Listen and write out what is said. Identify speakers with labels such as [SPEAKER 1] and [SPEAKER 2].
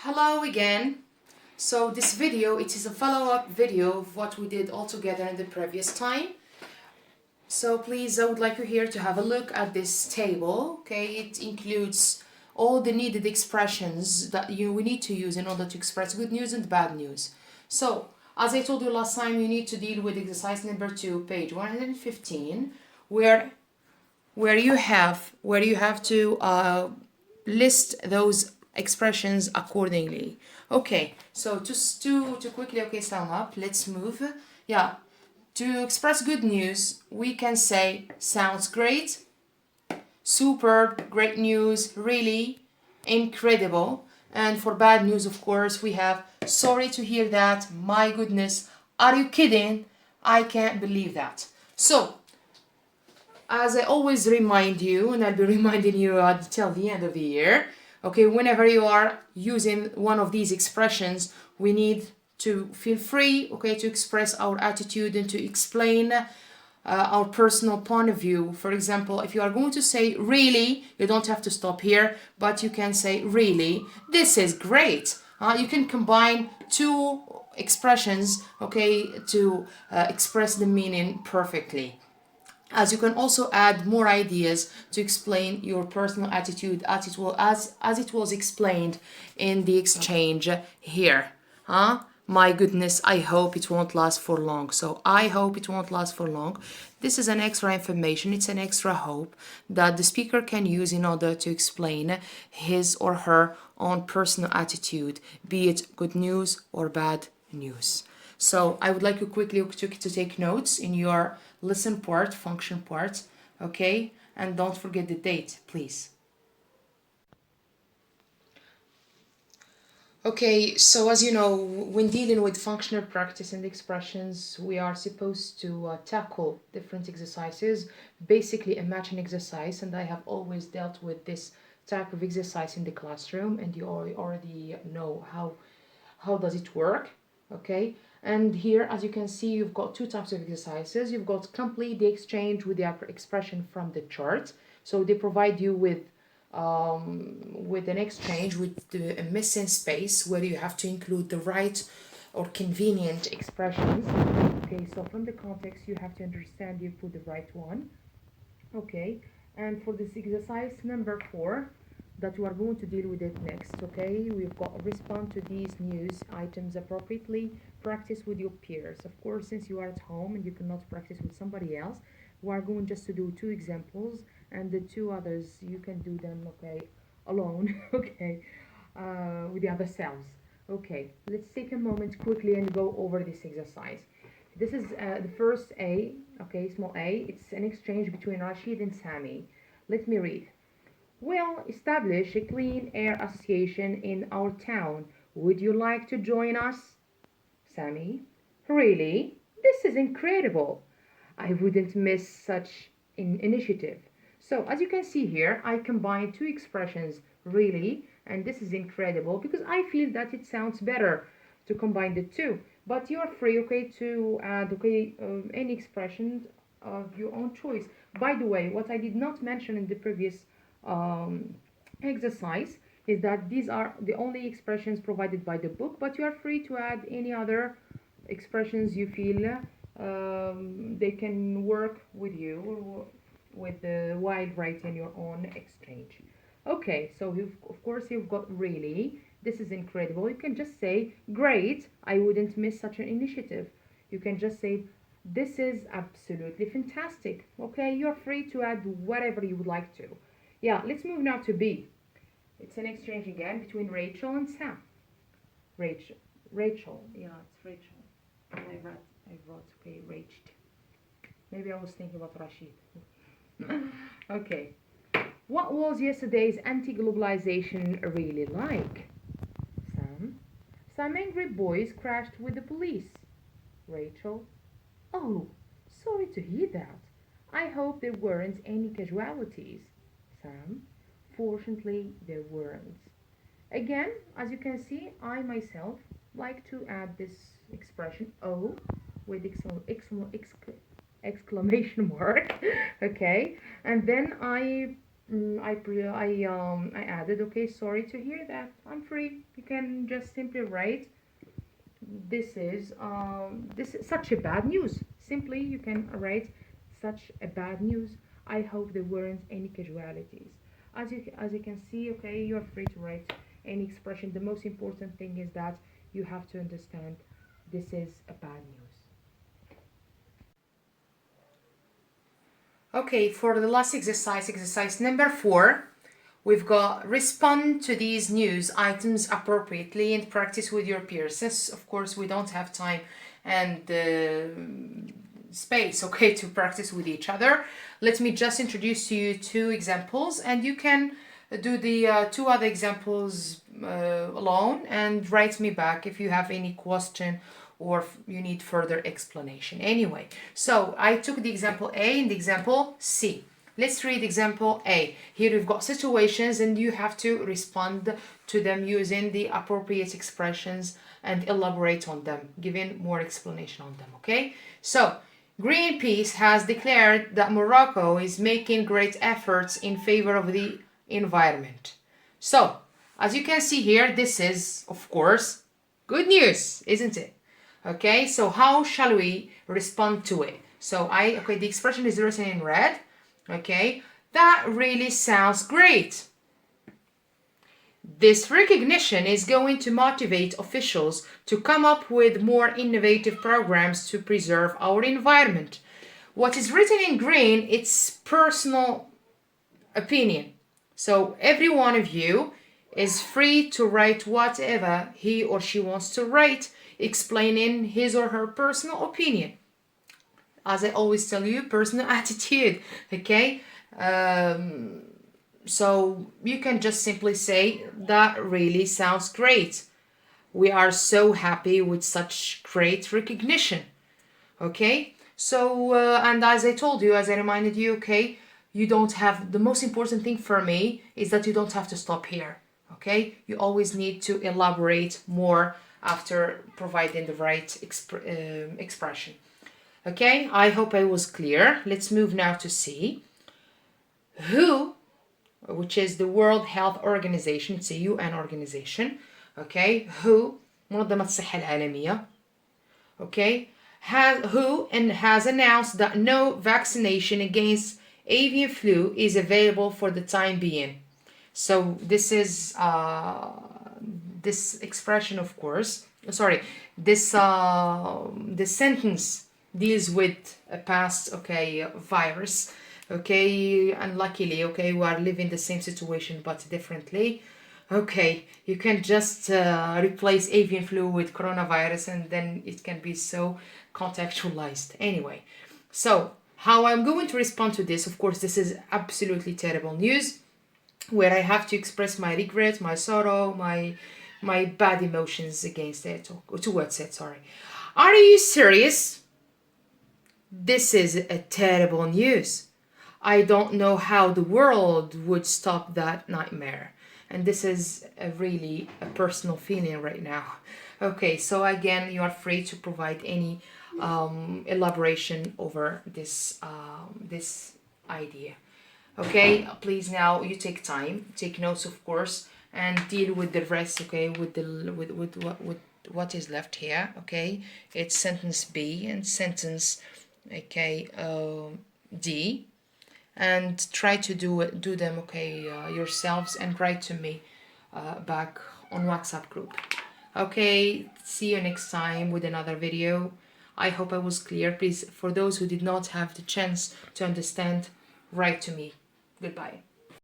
[SPEAKER 1] Hello again. So this video, it is a follow-up video of what we did all together in the previous time. So please, I would like you here to have a look at this table. Okay, it includes all the needed expressions that we need to use in order to express good news and bad news. So as I told you last time, you need to deal with exercise number 2, page 115, where you have to list those expressions accordingly. Okay, so just to quickly sum up, let's move. Yeah, to express good news, we can say sounds great, superb, great news, really, incredible. And for bad news, of course, we have sorry to hear that, my goodness, are you kidding? I can't believe that. So as I always remind you, and I'll be reminding you until the end of the year, okay, whenever you are using one of these expressions, we need to feel free, okay, to express our attitude and to explain our personal point of view. For example, if you are going to say really, you don't have to stop here, but you can say really, this is great. You can combine two expressions, okay, to express the meaning perfectly. As you can also add more ideas to explain your personal attitude as it was explained in the exchange here. My goodness, I hope it won't last for long. So I hope it won't last for long. This is an extra information, it's an extra hope that the speaker can use in order to explain his or her own personal attitude, be it good news or bad news. So I would like you quickly to take notes in your listen part, function part, okay? And don't forget the date, please. Okay, so as you know, when dealing with functional practice and expressions, we are supposed to tackle different exercises, basically a matching exercise, and I have always dealt with this type of exercise in the classroom, and you already know how does it work, okay? And here, as you can see, you've got two types of exercises. You've got complete the exchange with the expression from the chart. So they provide you with an exchange with the missing space where you have to include the right or convenient expressions. Okay, so from the context, you have to understand you put the right one. Okay, and for this exercise number 4, that we are going to deal with it next, okay? We've got to respond to these news items appropriately, practice with your peers. Of course, since you are at home and you cannot practice with somebody else, we are going just to do 2 examples, and the 2 others, you can do them, okay, alone, okay, with the other selves. Okay, let's take a moment quickly and go over this exercise. This is the first A, okay, small a. It's an exchange between Rashid and Sami. Let me read. We'll establish a clean air association in our town. Would you like to join us? Sami. Really? This is incredible. I wouldn't miss such an initiative. So as you can see here, I combined 2 expressions, really, and this is incredible because I feel that it sounds better to combine the 2. But you are free, okay, to add, okay, any expression of your own choice. By the way, what I did not mention in the previous um, exercise is that these are the only expressions provided by the book, but you are free to add any other expressions you feel they can work with you or with the while writing your own exchange. Okay, so of course you've got really, this is incredible. You can just say, great, I wouldn't miss such an initiative. You can just say, this is absolutely fantastic. Okay, you're free to add whatever you would like to. Yeah, let's move now to B. It's an exchange again between Rachel and Sam. Rachel, yeah, it's Rachel. I wrote, okay, raged. Maybe I was thinking about Rashid. Okay. What was yesterday's anti-globalization really like? Sam. Some angry boys crashed with the police. Rachel. Oh, sorry to hear that. I hope there weren't any casualties. Sam. Fortunately, there weren't. Again, as you can see, I myself like to add this expression "oh" with exclamation mark, okay, and then I I added, okay, sorry to hear that. I'm free. You can just simply write, this is such a bad news. Simply, you can write such a bad news. I hope there weren't any casualties. As you can see, okay, you're free to write any expression. The most important thing is that you have to understand this is a bad news. Okay, for the last exercise, exercise number 4, we've got respond to these news items appropriately and practice with your peers. Since, of course, we don't have time and space, okay, to practice with each other, let me just introduce to you 2 examples, and you can do the 2 other examples alone and write me back if you have any question or you need further explanation. Anyway, so I took the example A and the example C. Let's read example A. Here we've got situations and you have to respond to them using the appropriate expressions and elaborate on them, giving more explanation on them, okay? So, Greenpeace has declared that Morocco is making great efforts in favor of the environment. So, as you can see here, this is, of course, good news, isn't it? Okay, so how shall we respond to it? So the expression is written in red. Okay, that really sounds great. This recognition is going to motivate officials to come up with more innovative programs to preserve our environment. What is written in green, it's personal opinion. So every one of you is free to write whatever he or she wants to write, explaining his or her personal opinion. As I always tell you, personal attitude, okay? So you can just simply say, that really sounds great. We are so happy with such great recognition, okay? So, and as I told you, as I reminded you, okay, you don't have, the most important thing for me is that you don't have to stop here, okay? You always need to elaborate more after providing the right expression. Okay, I hope I was clear. Let's move now to C. WHO, which is the World Health Organization, it's a UN organization, okay? WHO, منظمة الصحة العالمية, okay? has announced that no vaccination against avian flu is available for the time being. So this is this expression, of course. Sorry, this sentence deals with a past, okay, virus. Okay, unluckily, okay, we are living the same situation but differently. Okay, you can just replace avian flu with coronavirus and then it can be so contextualized. Anyway, so how I'm going to respond to this, of course, this is absolutely terrible news where I have to express my regret, my sorrow, my bad emotions against it, or towards it, sorry. Are you serious? This is a terrible news. I don't know how the world would stop that nightmare. And this is really a personal feeling right now. Okay, so again, you are free to provide any elaboration over this this idea. Okay, please now you take time, take notes, of course, and deal with the rest. Okay, with what is left here. Okay, it's sentence B and sentence, okay, D, and try to do them, okay, yourselves, and write to me back on WhatsApp group. Okay, see you next time with another video. I hope I was clear. Please, for those who did not have the chance to understand, write to me. Goodbye.